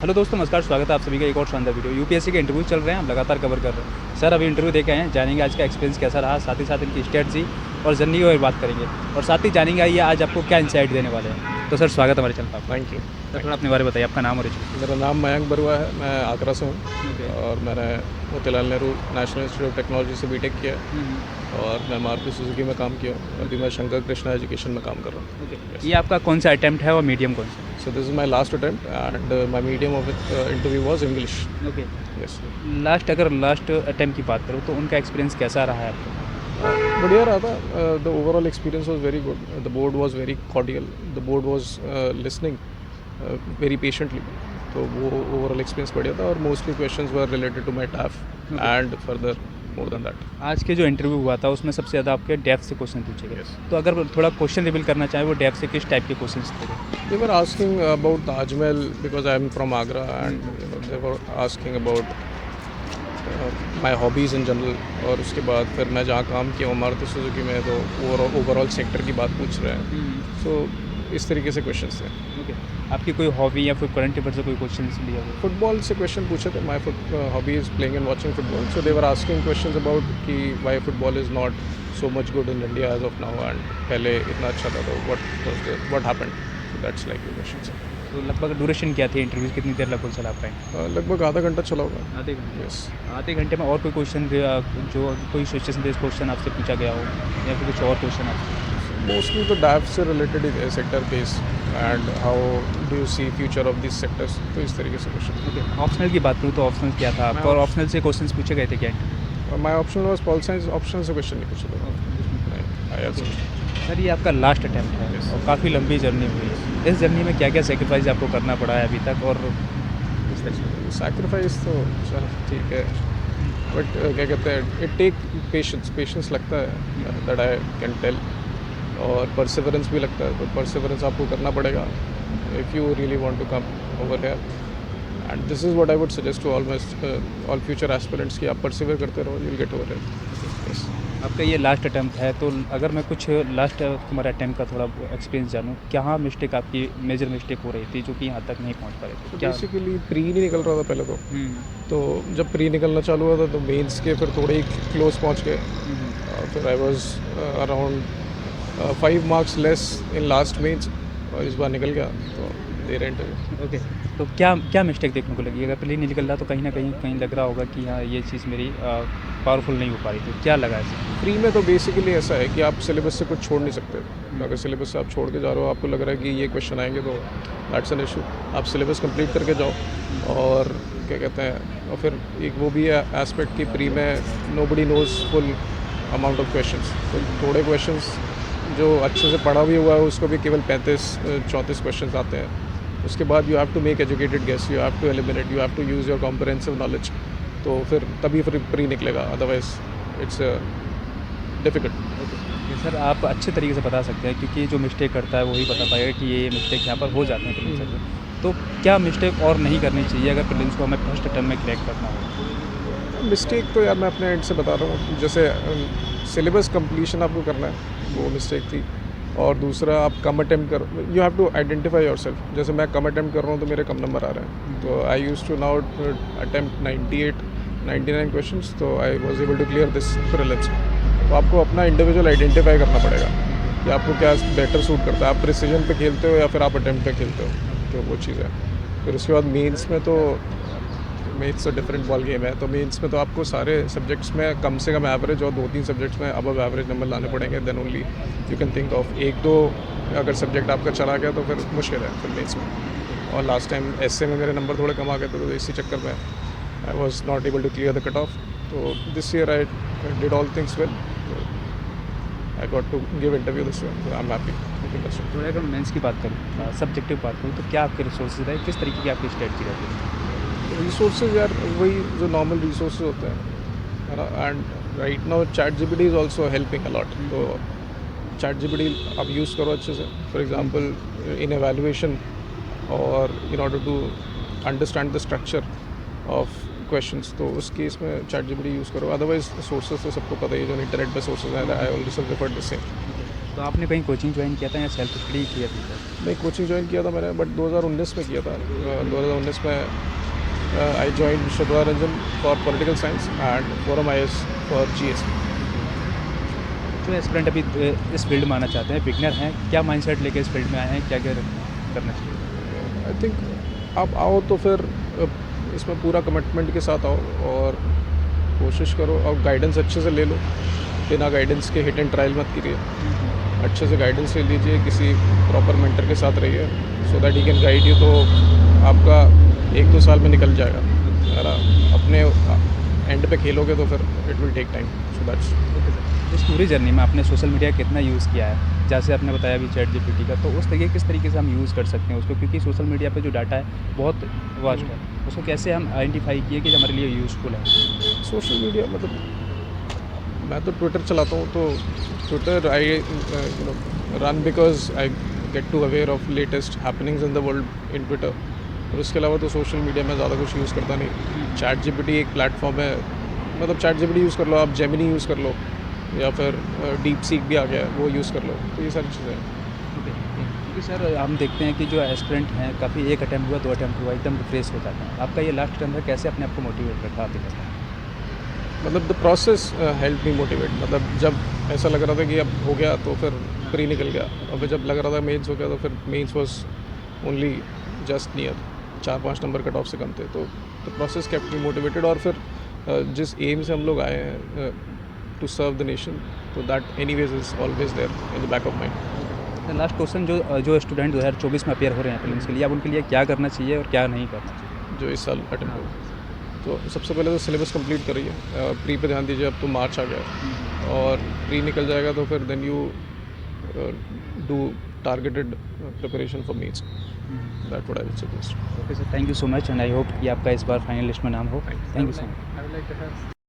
Hello दोस्तों, नमस्कार। स्वागत है आप सभी का एक और शानदार वीडियो। यूपीएससी के इंटरव्यू चल रहे हैं, हम लगातार कवर कर रहे हैं। सर अभी इंटरव्यू दे के आए हैं, जानेंगे आज का एक्सपीरियंस कैसा रहा, साथ ही साथ इनकी स्ट्रेटजी और जर्नी की बात करेंगे और साथ ही जानेंगे आइए आज आपको क्या इंसाइट देने वाले हैं। तो सर स्वागत है हमारे चैनल पर आपका। Thank you. सर थोड़ा अपने बारे में बताइए, आपका नाम और एजुकेशन। मेरा नाम मयंक बरुआ है, मैं आगरा से हूँ ओके। और मैंने Motilal Nehru national institute of technology से बीटेक किया है और मैं मारुति सुजुकी में काम किया हूँ। अभी मैं शंकर कृष्णा एजुकेशन में काम कर रहा हूँ। ओके, ये आपका कौन सा अटैम्प्ट है और मीडियम कौन सा? So this is my last attempt and my medium of interview was English. Okay. Yes. अगर लास्ट अटैम्प्ट की बात करूँ तो उनका एक्सपीरियंस कैसा रहा है आपका? बढ़िया रहा था। The overall experience was very good. The board was very cordial. The board was listening very patiently. तो वो ओवरऑल एक्सपीरियंस बढ़िया था और mostly questions were related to my DAF and further more than that. आज के जो interview हुआ था उसमें सबसे ज़्यादा आपके डेप्थ से क्वेश्चन पूछे गए। Yes. तो अगर थोड़ा क्वेश्चन रिवील करना चाहें, वो डेप्थ से किस टाइप के क्वेश्चन थे? They were asking about Taj Mahal because I am from Agra, and they were asking about my hobbies in general. और उसके बाद फिर मैं जहाँ काम किया हूँ मारुति सुजुकी में, तो ओवरऑल सेक्टर की बात पूछ रहे हैं। सो इस तरीके से क्वेश्चंस थे। ओके। आपकी कोई हॉबी या फिर करंट अफेयर से कोई क्वेश्चन लिया हो? फुटबॉल से क्वेश्चन पूछे थे। My hobby is playing and watching football. So they were asking questions about कि why football is not so much good in India as of now, and पहले इतना अच्छा था तो what happened. So that's like the question. तो लगभग duration क्या थी इंटरव्यू, कितनी देर लगभग चला पाएँ? लगभग आधा घंटा चला होगा। आधे घंटे। यस। आधे घंटे में और कोई क्वेश्चन जो कोई सिचुएशन बेस्ड क्वेश्चन आपसे पूछा गया हो या फिर कुछ और क्वेश्चन आपसे? मोस्टली तो डैफ से रिलेटेड ही है, sector base and how do you see future of this sectors. तो इस तरीके से क्वेश्चन। ओके। ऑप्शनल की बात करूँ तो ऑप्शनल क्या था आपका और ऑप्शनल से क्वेश्चन पूछे गए थे क्या? My option was pol science. Option से क्वेश्चन नहीं पूछा था। सर ये आपका लास्ट अटैम्प्ट है और काफ़ी लंबी जर्नी हुई है। इस जर्नी में क्या क्या सेक्रीफाइस आपको करना पड़ा है अभी तक और इस तरह से? सैक्रिफाइस तो चल ठीक है, बट क्या कहते हैं, इट टेक पेशेंस लगता है, दैट आई कैन टेल। और परसिवरेंस भी लगता है, तो परसिवरेंस आपको करना पड़ेगा if you really want to come over here. And this is what I would suggest to all future aspirants कि आप परसिवर करते रहो, you will get over here. Yes. आपका ये लास्ट अटैम्प्ट है, तो अगर मैं कुछ लास्ट तुम्हारे अटैम्प्ट का थोड़ा एक्सपीरियंस जानूँ, क्या मिस्टेक आपकी मेजर मिस्टेक हो रही थी जो कि यहाँ तक नहीं पहुँच पा रहे थे? क्या? बेसिकली प्री नहीं निकल रहा था पहले तो जब प्री निकलना चालू हुआ था तो मेंस के फिर थोड़े ही क्लोज पहुँच गए। फिर I was around 5 marks less in last mains और इस बार निकल गया तो दे रहे इंटरव्यू। ओके। तो क्या मिस्टेक देखने को लगी? अगर प्री नहीं निकल रहा तो कहीं ना कहीं लग रहा होगा कि हाँ ये चीज़ मेरी पावरफुल नहीं हो पा रही थी। क्या लगा ऐसे? प्री में तो बेसिकली ऐसा है कि आप सिलेबस से कुछ छोड़ नहीं सकते। अगर सिलेबस से आप छोड़ के जा रहे हो, आपको लग रहा है कि ये क्वेश्चन आएंगे, तो दैट्स एन इशू। आप सिलेबस कंप्लीट करके जाओ। और क्या कहते हैं, और फिर एक वो भी है एस्पेक्ट कि प्री में nobody knows full amount of questions. तो थोड़े क्वेश्चंस जो अच्छे से पढ़ा भी हुआ है उसको भी केवल 35-34 क्वेश्चंस आते हैं। उसके बाद you have to make educated guess, you have to eliminate, you have to use your comprehensive knowledge. तो फिर तभी फिर प्री निकलेगा, अदरवाइज इट्स डिफ़िकल्ट। सर आप अच्छे तरीके से बता सकते हैं क्योंकि जो मिस्टेक करता है वही बता पाएगा कि ये मिस्टेक यहाँ पर हो जाते हैं प्रीलिम्स में। तो क्या मिस्टेक और नहीं करनी चाहिए अगर प्रीलिम्स को हमें फर्स्ट अटेम्प्ट में क्रैक करना हो? मिस्टेक तो यार मैं अपने एंड से बता रहा हूँ, जैसे सिलेबस कंप्लीशन आपको करना है, वो मिस्टेक थी। और दूसरा आप कम अटेम्प्ट कर, you have to identify yourself. जैसे मैं कम अटेम्प्ट कर रहा हूँ तो मेरे कम नंबर आ रहे हैं। तो I used to now attempt 98-99 questions, तो I was able to clear this prelims. तो आपको अपना इंडिविजुअल आइडेंटिफाई करना पड़ेगा कि आपको क्या बेटर सूट करता है। आप प्रिसीजन पे खेलते हो या फिर आप अटेम्प्ट पे खेलते हो, तो वो चीज़ है। फिर उसके बाद मेंस में तो मेंस तो डिफरेंट बॉल गेम है। तो मेंस में तो आपको सारे सब्जेक्ट्स में कम से कम एवरेज और 2-3 सब्जेक्ट्स में अबव एवरेज नंबर लाने पड़ेंगे, then only you can think of 1-2 अगर सब्जेक्ट आपका चला गया तो फिर मुश्किल है फिर मेंस में। और लास्ट टाइम एसए में मेरे नंबर थोड़े कम आ गए थे, तो इसी चक्कर में I was not able to clear the cut off. तो this year I did all things well, I got to give interview this year, I am happy. थोड़ा अगर मेंस की बात करूँ, सब्जेक्टिव बात करूँ, तो क्या आपके रिसोर्सेज रहे, किस तरीके की आपकी स्ट्रेटजी रहती है? रिसोर्सेज यार वही जो नॉर्मल रिसोर्सेज होते हैं, है ना। And right now chat GPT is also helping a lot. तो चैट जीपीटी आप यूज़ करो अच्छे से, फॉर एग्जांपल इन एवेलुएशन और in order to understand the structure of questions, तो उस केस में चैट जीपीटी यूज़ करो। अदरवाइज सोर्सेज तो सबको पता ही है, जो इंटरनेट पे सोर्सेज हैं, I already referred the same. तो आपने कहीं कोचिंग ज्वाइन किया था या सेल्फ स्टडी किया था सर? नहीं, कोचिंग ज्वाइन किया था मैंने, बट 2019 में किया था। 2019 में I join Vishwadwar Ranjan for political science and forum IAS for GS। जो एस्पिरेंट अभी इस फील्ड में आना चाहते हैं, बिगनर हैं, क्या माइंडसेट लेके इस फील्ड में आए हैं, क्या क्या करना चाहिए? आई थिंक आप आओ तो फिर इसमें पूरा कमिटमेंट के साथ आओ और कोशिश करो और गाइडेंस अच्छे से ले लो। बिना गाइडेंस के हिट एंड ट्रायल मत कीजिए, अच्छे से गाइडेंस ले लीजिए, किसी प्रॉपर मेंटर के साथ रहिए so that he can guide you. तो आपका 1-2 साल में निकल जाएगा। अगर आप अपने एंड पे खेलोगे तो फिर it will take time. So that's okay sir. इस पूरी जर्नी में आपने सोशल मीडिया कितना यूज़ किया है? जैसे आपने बताया अभी ChatGPT का, तो उस तरीके किस तरीके से हम यूज़ कर सकते हैं उसको, क्योंकि सोशल मीडिया पे जो डाटा है बहुत वास्ट है, उसको कैसे हम आइडेंटिफाई किए कि हमारे लिए यूज़फुल है? सोशल मीडिया मतलब मैं तो ट्विटर चलाता हूँ, तो Twitter I run because I get to aware of latest happenings in the world in Twitter. और उसके अलावा तो सोशल मीडिया में ज़्यादा कुछ यूज़ करता नहीं। ChatGPT एक प्लेटफॉर्म है, मतलब ChatGPT यूज़ कर लो, आप जेमिनी यूज़ कर लो, या फिर डीप सीक भी आ गया है, वो यूज़ कर लो। तो ये सारी चीज़ें हैं। ओके, क्योंकि सर हम देखते हैं कि जो एस्पिरेंट हैं, काफ़ी 1 अटेम्प्ट हुआ, 2 अटेम्प्ट हुआ, एकदम रिफ्रेश हो जाता है। आपका ये लास्ट अटेम्प्ट है, कैसे अपने आप को मोटिवेट रखा आते करता है? मतलब the process help me motivate. मतलब जब ऐसा लग रहा था कि अब हो गया तो फिर प्री निकल गया, और फिर जब लग रहा था मेंस हो गया तो फिर mains was only just near, 4-5 number cut off से कम थे। तो the process kept me motivated. और फिर जिस एम से हम लोग आए हैं टू सर्व द नेशन, तो that anyways is always there in the back of mind. Last question, जो स्टूडेंट 2024 में अपेयर हो रहे हैं प्रीलिम्स के लिए, अब उनके लिए क्या करना चाहिए और क्या नहीं करना चाहिए? जो इस साल अटेम्प्ट हो, तो सबसे पहले तो सिलेबस कंप्लीट करिए। प्री पे ध्यान दीजिए, अब तो मार्च आ गया है और प्री निकल जाएगा तो फिर then you do targeted preparation for mains. That what I will suggest. Okay sir, thank you so much and I hope कि आपका इस बार फाइनल लिस्ट में नाम हो। Thank you so much. I would like to have